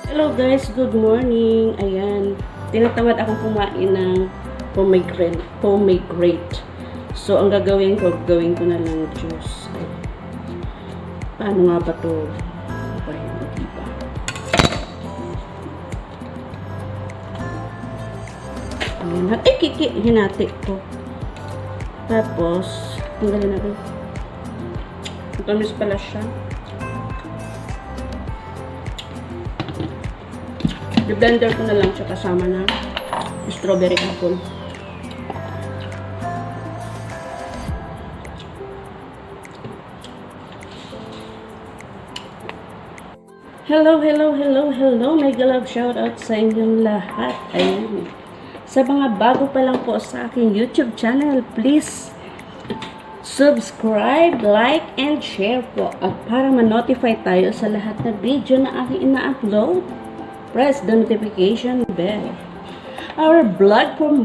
Hello guys, good morning. Ayan, tinatamad akong kumain ng pomegranate. So, ang gagawin ko na lang juice. Ay, paano nga ba to? Okay, diba? Ayan, hinati ko. Tapos, tanggalin natin. Matamis pala siya. I-blender ko na lang siya kasama na strawberry apple. Hello, mega love shoutout sa inyong lahat. Ayun. Sa mga bago pa lang po sa aking YouTube channel, please subscribe, like, and share po. At para ma-notify tayo sa lahat na video na aking ina-upload, press the notification bell. Our vlog for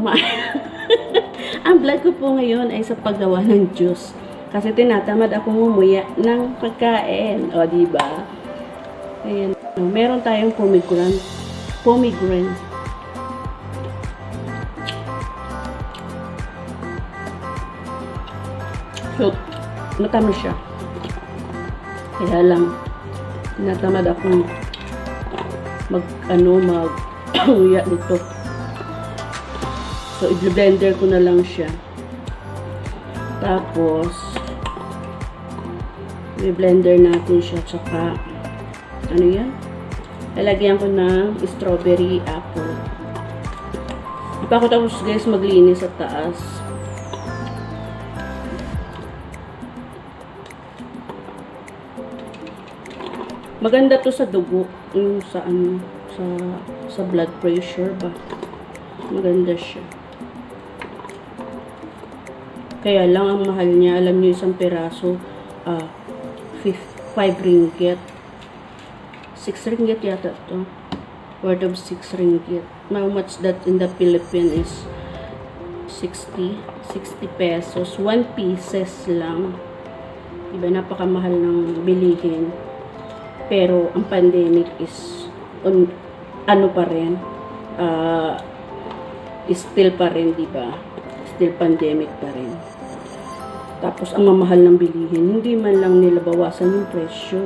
ang vlog ko po ngayon ay sa paggawa ng juice. Kasi tinatamad ako mumuya ng pagkain. O, diba? Ayan. Meron tayong pomegranate. So, matamis siya. Kaya lang, tinatamad akong mag-uya nito. So, i-blender ko na lang siya. Tapos, i-blender natin siya. Tsaka, ano yan? Lalagyan ko ng strawberry apple. Di pa ako tapos guys maglinis sa taas. Maganda to sa dugo, yung sa blood pressure ba. Maganda siya. Kaya lang ang mahal niya, alam niyo isang peraso 5 ringgit. 6 ringgit yata to. Worth of 6 ringgit. How much that in the Philippines is 60 pesos. 1 pieces lang. Diba, napakamahal ng bilihin. Pero, ang pandemic is, ano pa rin, still pa rin, diba? Still pandemic pa rin. Tapos, ang mamahal ng bilihin, hindi man lang nila bawasan yung presyo.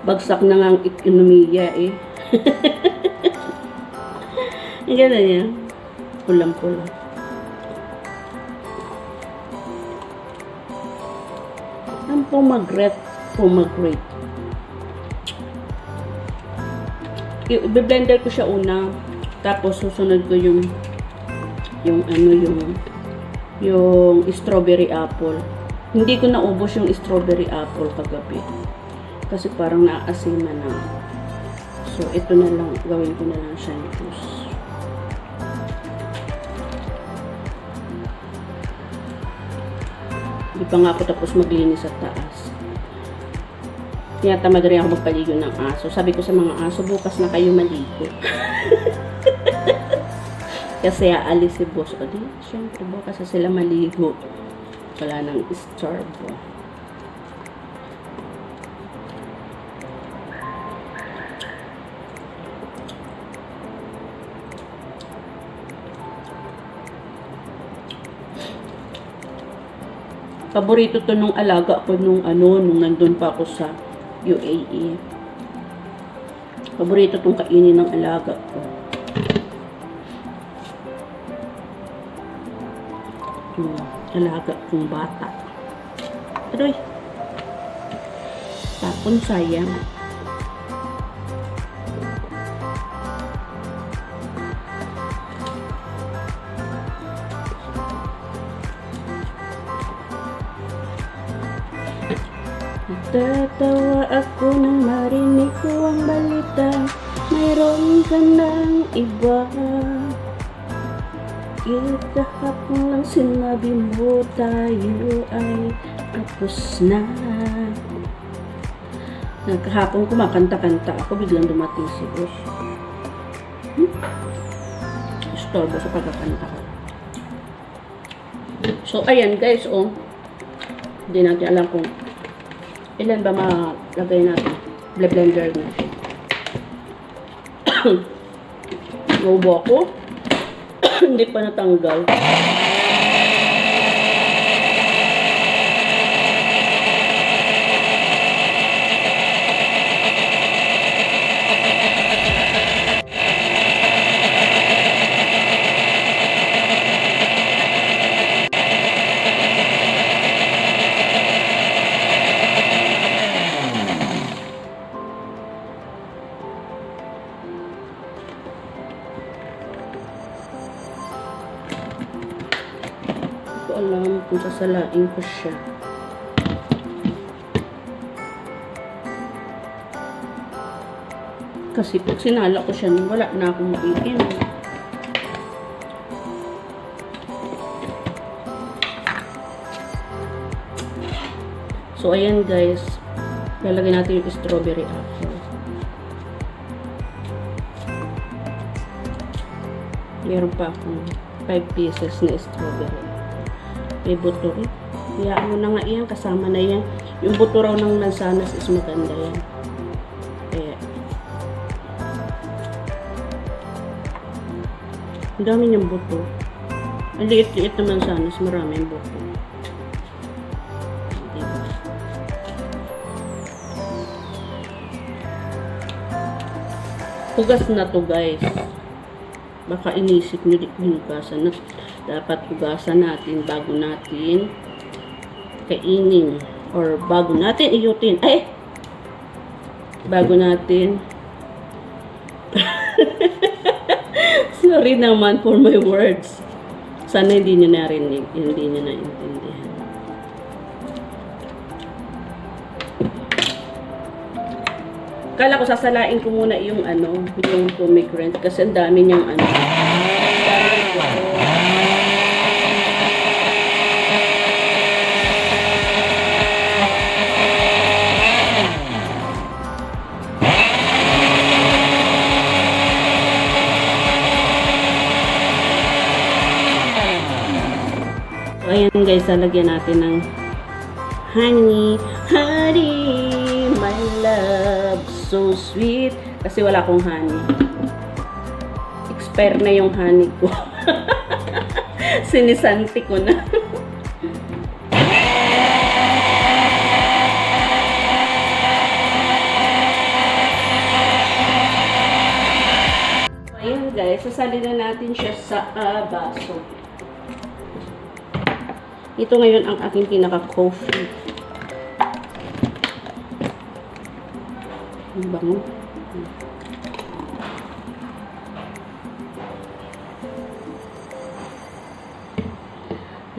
Bagsak na nga ang ekonomiya, eh. Ang ganda niya. Pulang-pula. Ang pomegranate. I-blender ko siya una, tapos susunod ko yung strawberry apple. Hindi ko naubos yung strawberry apple kagabi kasi parang naasima na. So ito na lang, gawin ko na lang siya yung juice. Hindi pa nga ako tapos maglinis sa taas. Tinatamad rin ako magpaligo ng aso. Sabi ko sa mga aso, bukas na kayo maligo. Kasi aalis si boss. O di, syempre bukas na sila maligo. Wala nang istorbo. Paborito to nung alaga ko nung nandun pa ako sa UAE. Paborito tong kainin ng alaga ko. Alaga kong bata. Aroy. Tapon sayang. Tatawa ako nang marinig ko ang balita, mayroon ka ng iba. Kahapon lang sinabi mo tayo ay tapos na. Kahapon kumakanta-kanta ako, biglang dumating si boss. Istorbo sa pagkakanta ko. So ayan guys, hindi natin alam kung ilan ba malagay natin. Blender natin. Bobo ako. Hindi pa natanggal. Alam kung sasalain ko siya. Kasi pag sinala ko siya, wala na akong maiin. So, ayan guys. Lalagay natin yung strawberry apple. Meron pa akong 5 pieces na strawberry. May buto. Hayaan mo na nga yan. Kasama na yan. Yung buto raw ng mansanas is maganda yan. Kaya. Ang dami niyang buto. Ang liit-liit na mansanas. Maraming buto. Diba? Hugas na to guys. Baka inisip nyo di hinugasan na. Dapat hugasan natin bago natin kainin. Or bago natin iyutin. Ay! Bago natin. Sorry naman for my words. Sana hindi nyo narinig. Hindi nyo naintindihan. Kala ko sasalain ko muna yung yung pomegranate kasi ang dami niyang So, ayan guys, lalagyan natin ng honey, my love, so sweet. Kasi wala akong honey. Expire na yung honey ko. Sinisanti ko na. So, ayan guys, sasalin na natin siya sa baso. Ito ngayon ang aking pinaka-coffee. Ang bango.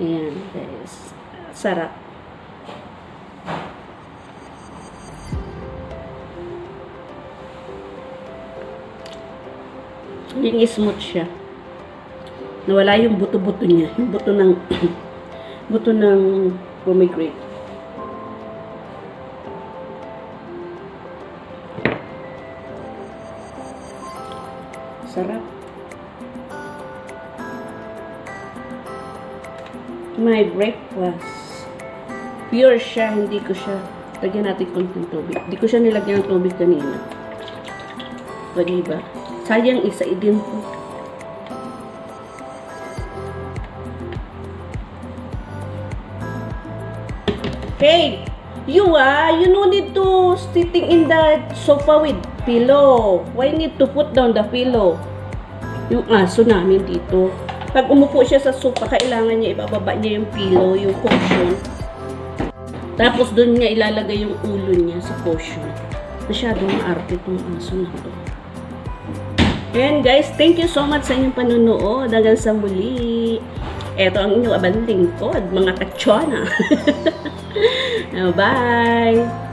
Ayan guys. Sarap. Yung smooth siya. Nawala yung buto-buto niya. Yung buto ng buto ng pomegranate. Sarap. My breakfast. Pure siya, hindi ko siya lagyan natin konting tubig. Hindi ko siya nilagyan ng tubig kanina. O diba? Sayang isa din po. Hey, you no need to sitting in the sofa with pillow. Why need to put down the pillow? Yung aso namin dito. Pag umupo siya sa sofa, kailangan niya ibababa niya yung pillow, yung cushion. Tapos doon niya ilalagay yung ulo niya sa cushion. Masyadong maarte itong aso na to. Ayan guys, thank you so much sa inyong panunood. Hanggang sa muli. Ito ang inyong abang lingkod, mga kachona. Bye!